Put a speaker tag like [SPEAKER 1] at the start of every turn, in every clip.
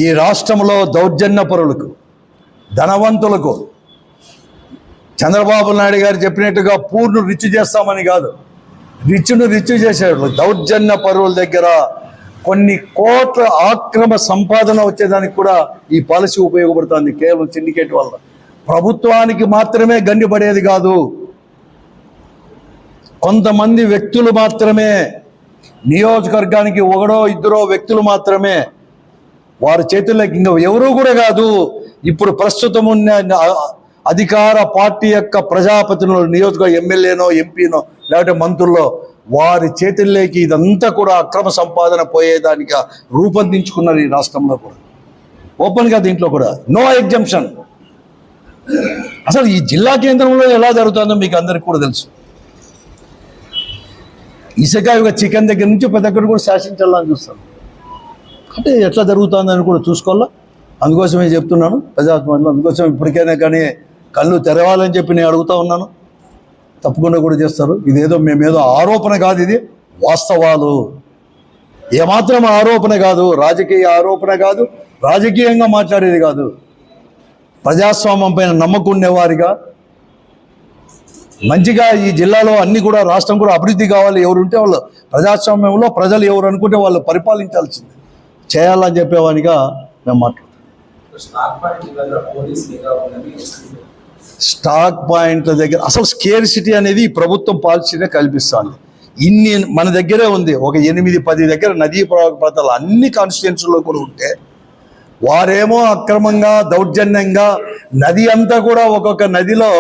[SPEAKER 1] ఈ రాష్ట్రంలో దౌర్జన్యపరులకు, ధనవంతులకు చంద్రబాబు నాయుడు గారు చెప్పినట్టుగా పూర్ణ రిచ్ చేస్తామని కాదు, రిచ్ చేసేవాళ్ళు దౌర్జన్య పరువుల దగ్గర కొన్ని కోట్ల ఆక్రమ సంపాదన వచ్చేదానికి కూడా ఈ పాలసీ ఉపయోగపడుతుంది. కేవలం సిండికేట్ వల్ల ప్రభుత్వానికి మాత్రమే గండిపడేది కాదు, కొంతమంది వ్యక్తులు మాత్రమే, నియోజకవర్గానికి ఒకడో ఇద్దరో వ్యక్తులు మాత్రమే వారి చేతుల్లోకి, ఇంకా ఎవరూ కూడా కాదు. ఇప్పుడు ప్రస్తుతం ఉన్న అధికార పార్టీ యొక్క ప్రజాప్రతినిధులు, నియోజకవర్గ ఎమ్మెల్యేనో ఎంపీనో లేకపోతే మంత్రుల్లో, వారి చేతుల్లోకి ఇదంతా కూడా అక్రమ సంపాదన పోయేదానికి రూపొందించుకున్నారు ఈ రాష్ట్రంలో కూడా. ఓపెన్గా దీంట్లో కూడా నో ఎగ్జంప్షన్. అసలు ఈ జిల్లా కేంద్రంలో ఎలా జరుగుతుందో మీకు అందరికీ కూడా తెలుసు. ఇసుక చికెన్ దగ్గర నుంచి ప్రతి ఒక్కరు కూడా శాసించాలని చూస్తాను. అంటే ఎట్లా జరుగుతుందని కూడా చూసుకోవాలా. అందుకోసమే చెప్తున్నాను ప్రజాస్వామ్యంలో, అందుకోసం ఇప్పటికైనా కానీ కళ్ళు తెరవాలని చెప్పి నేను అడుగుతూ ఉన్నాను. తప్పకుండా కూడా చేస్తారు. ఇదేదో మేమేదో ఆరోపణ కాదు, ఇది వాస్తవాలు. ఏమాత్రం ఆరోపణ కాదు, రాజకీయ ఆరోపణ కాదు, రాజకీయంగా మాట్లాడేది కాదు. ప్రజాస్వామ్యం పైన నమ్మకం ఉండేవారిగా మంచిగా ఈ జిల్లాలో అన్ని కూడా రాష్ట్రం కూడా అభివృద్ధి కావాలి. ఎవరుంటే వాళ్ళు ప్రజాస్వామ్యంలో ప్రజలు ఎవరు అనుకుంటే వాళ్ళు పరిపాలించాల్సింది చేయాలని చెప్పేవానిగా మేము మాట్లాడుతాం. స్టాక్ పాయింట్ల దగ్గర అసలు స్కేర్ సిటీ అనేది ప్రభుత్వం పాలసీనే కల్పిస్తుంది. ఇన్ని మన దగ్గరే ఉంది, ఒక 8-10 దగ్గర నదీ ప్రవాహ ప్రాంతాలు అన్ని కాన్స్టిట్యున్సీల్లో కూడా ఉంటే వారేమో అక్రమంగా దౌర్జన్యంగా నది అంతా కూడా ఒక్కొక్క నదిలో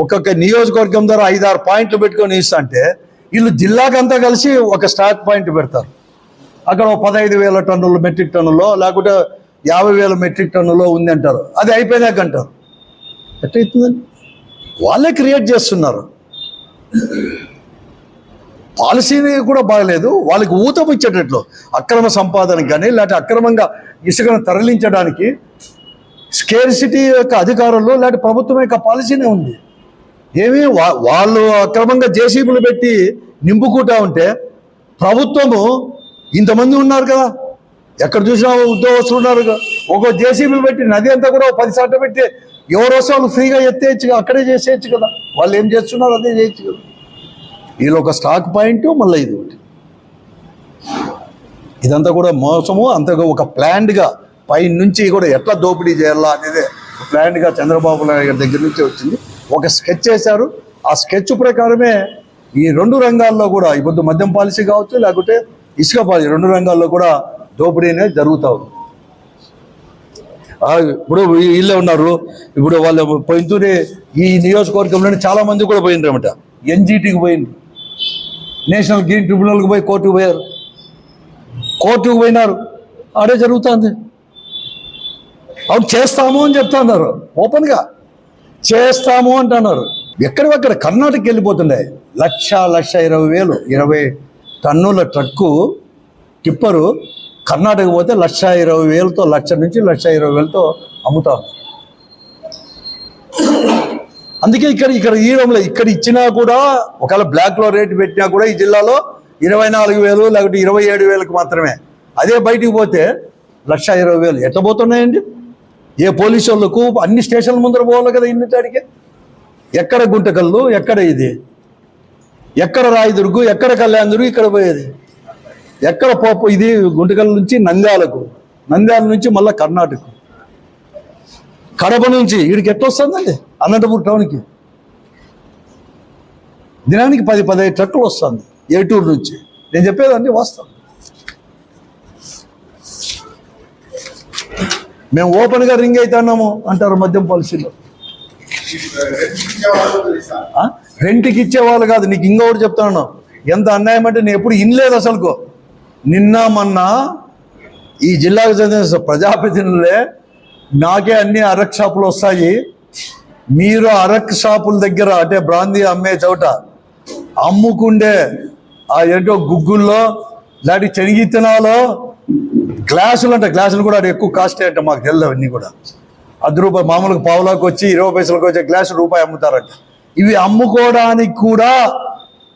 [SPEAKER 1] ఒక్కొక్క నియోజకవర్గం ద్వారా 5-6 పాయింట్లు పెట్టుకొని ఇస్తుంటే వీళ్ళు జిల్లాకంతా కలిసి ఒక స్టాక్ పాయింట్ పెడతారు. అక్కడ 15,000 టన్నులు మెట్రిక్ టన్నులో లేకుంటే 50,000 మెట్రిక్ టన్నులో ఉంది అంటారు. అది అయిపోయినాక అంటారు. ఎట్లయితుందండి? వాళ్ళే క్రియేట్ చేస్తున్నారు. పాలసీని కూడా బాగలేదు, వాళ్ళకి ఊతమిచ్చేటట్లు అక్రమ సంపాదనకు కానీ లేకపోతే అక్రమంగా ఇసుకను తరలించడానికి స్కేర్ సిటీ యొక్క అధికారులు లేకపోతే ప్రభుత్వం యొక్క పాలసీనే ఉంది. ఏమి వాళ్ళు అక్రమంగా జేసీబీలు పెట్టి నింపుకుంటా ఉంటే ప్రభుత్వము ఇంతమంది ఉన్నారు కదా, ఎక్కడ చూసినా ఉద్యోగస్తులు ఉన్నారు. ఒక జేసీబీలు పెట్టి నది అంతా కూడా 10 సార్లు పెట్టి ఎవరో వాళ్ళు ఫ్రీగా ఎత్తేయచ్చు, అక్కడే చేసేయచ్చు కదా. వాళ్ళు ఏం చేస్తున్నారు అదే చేయొచ్చు కదా. వీళ్ళు ఒక స్టాక్ పాయింట్, మళ్ళీ ఇది ఒకటి. ఇదంతా కూడా మోసము. అంతగా ఒక ప్లాన్డ్గా పై నుంచి కూడా ఎట్లా దోపిడీ చేయాలా అనేది ప్లాన్డ్గా చంద్రబాబు నాయుడు గారి దగ్గర నుంచి వచ్చింది. ఒక స్కెచ్ చేశారు. ఆ స్కెచ్ ప్రకారమే ఈ 2 రంగాల్లో కూడా ఇప్పుడు మద్యం పాలసీ కావచ్చు లేకుంటే ఇసుక పాలసీ 2 రంగాల్లో కూడా దోపిడీ అనేది జరుగుతూ ఉంది. ఇప్పుడు వీళ్ళే ఉన్నారు. ఇప్పుడు వాళ్ళు పోయింతూనే ఈ నియోజకవర్గంలోనే చాలామంది కూడా పోయినరన్నమాట. ఎన్జిటికి పోయింది, నేషనల్ గ్రీన్ ట్రిబ్యునల్కి పోయి కోర్టుకు పోయారు, కోర్టుకు పోయినారు. ఆడే జరుగుతుంది. అవును చేస్తాము అని చెప్తున్నారు, ఓపెన్గా చేస్తాము అంటున్నారు. ఎక్కడివక్కడ కర్ణాటకకి వెళ్ళిపోతుండే 1,20,000 20 టన్నుల ట్రక్కు టిప్పరు కర్ణాటక పోతే 1,20,000తో 1,00,000 నుంచి 1,20,000తో అమ్ముతారు. అందుకే ఇక్కడ ఈడంలో ఇక్కడ ఇచ్చినా కూడా ఒకవేళ బ్లాక్లో రేటు పెట్టినా కూడా ఈ జిల్లాలో 24,000 లేకపోతే 27,000కి మాత్రమే. అదే బయటికి పోతే 1,20,000 ఎట్లా పోతున్నాయండి? ఏ పోలీసు వాళ్ళకు అన్ని స్టేషన్ల ముందర పోవాలి కదా ఇన్ని తాడికి. ఎక్కడ గుంటకల్లు, ఎక్కడ ఇది, ఎక్కడ రాయదుర్గు, ఎక్కడ కళ్యాణదుర్గు, ఇక్కడ పోయేది ఎక్కడ పోపు. ఇది గుంటకల్ నుంచి నంద్యాలకు, నంద్యాల నుంచి మళ్ళీ కర్ణాటక, కడప నుంచి వీడికి ఎట్లా వస్తుందండి అనంతపూర్ టౌన్కి. దినానికి 10-15 ట్రక్కులు వస్తుంది ఏటూరు నుంచి. నేను చెప్పేదండి వాస్తవం. మేము ఓపెన్గా రింగ్ అవుతున్నాము అంటారు మద్యం పాలసీలో. రెంట్కి ఇచ్చేవాళ్ళు కాదు. నీకు ఇంకొకటి చెప్తాను, ఎంత అన్యాయం అంటే నేను ఎప్పుడు ఇనలేదు అసలుకో. నిన్న మొన్న ఈ జిల్లాకు చెందిన ప్రజాప్రతినిధులే నాకే అన్ని అరక్ షాపులు వస్తాయి, మీరు అరక్ షాపుల దగ్గర అంటే బ్రాందీ అమ్మే చోట అమ్ముకుండే ఆ ఏంటో గుగ్గుల్లో లాంటి శనగిత్తనాలో గ్లాసులు అంట, గ్లాసులు కూడా ఎక్కువ కాస్ట్ అంట. మాకు తెలియదు అవన్నీ కూడా. ₹10 మామూలుగా పావులాకి వచ్చి 20 పైసలకు వచ్చే గ్లాసు ₹1 అమ్ముతారంట. ఇవి అమ్ముకోవడానికి కూడా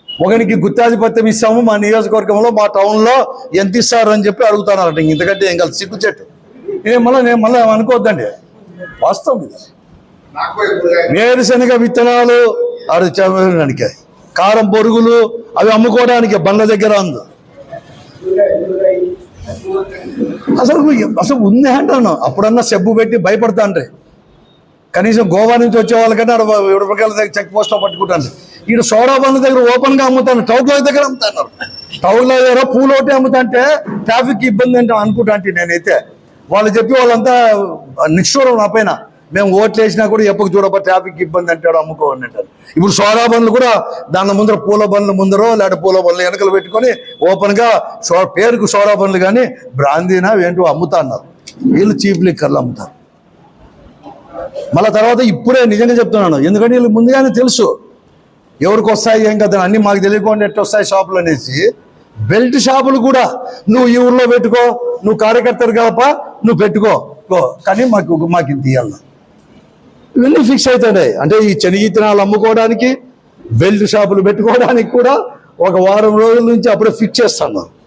[SPEAKER 1] ఒకరికి గుత్తాధిపత్యం ఇస్తాము మా నియోజకవర్గంలో మా టౌన్లో ఎంత ఇస్తారు అని చెప్పి అడుగుతున్నారంట. ఇంతకంటే ఏం కాదు, సిగ్గుచెట్టు. నేను మళ్ళీ అనుకోవద్దండి, వాస్తవం ఇది. వేరుశనగ విత్తనాలు ఆడు చదవడానికి, కారం పొరుగులు అవి అమ్ముకోవడానికి బండ్ల దగ్గర ఉంది. అసలు ఉంది అంటాను. అప్పుడన్నా సెబ్బు పెట్టి భయపడతా అంటే కనీసం గోవా నుంచి వచ్చే వాళ్ళకన్నా రూపాయల దగ్గర చెక్ పోస్ట్లో పట్టుకుంటాను. ఈడ సోడా బండ్ల దగ్గర ఓపెన్గా అమ్ముతాను, టౌన్ల దగ్గర అమ్ముతాను. టౌన్ల దగ్గర పూలు ఒకటి అమ్ముతా అంటే ట్రాఫిక్ ఇబ్బంది అంటే అనుకుంటా అంటే నేనైతే వాళ్ళు చెప్పి వాళ్ళంతా నిష్ఠూరం నా పైన. మేము ఓట్లు వేసినా కూడా ఎప్పకు చూడబో ట్రాఫిక్ ఇబ్బంది అంటాడు, అమ్ముకోవాలని అంటారు. ఇప్పుడు సోడా బండ్లు కూడా దాని ముందర పూల బండ్ల ముందరో లేదా పూల బండ్లు వెనకలు పెట్టుకొని ఓపెన్గా పేరుకు సోడా బండ్లు కానీ బ్రాందీనా ఏంటో అమ్ముతా అన్నారు. వీళ్ళు చీప్ లిక్కర్లు అమ్ముతారు. మళ్ళీ తర్వాత ఇప్పుడే నిజంగా చెప్తున్నాను, ఎందుకంటే వీళ్ళు ముందుగానే తెలుసు ఎవరికి వస్తాయి ఏం కదా అన్నీ మాకు తెలియకుండా ఎట్టు వస్తాయి షాపులు అనేసి. బెల్ట్ షాపులు కూడా నువ్వు ఈ ఊర్లో పెట్టుకో, నువ్వు కార్యకర్తలు కాప నువ్వు పెట్టుకో, కానీ మాకు ఇంత ఇవ్వాలి. ఇవన్నీ ఫిక్స్ అవుతాయి. అంటే ఈ శనగిత్తనాలు అమ్ముకోవడానికి, బెల్ట్ షాపులు పెట్టుకోవడానికి కూడా ఒక వారం రోజుల నుంచి అప్పుడే ఫిక్స్ చేస్తాను.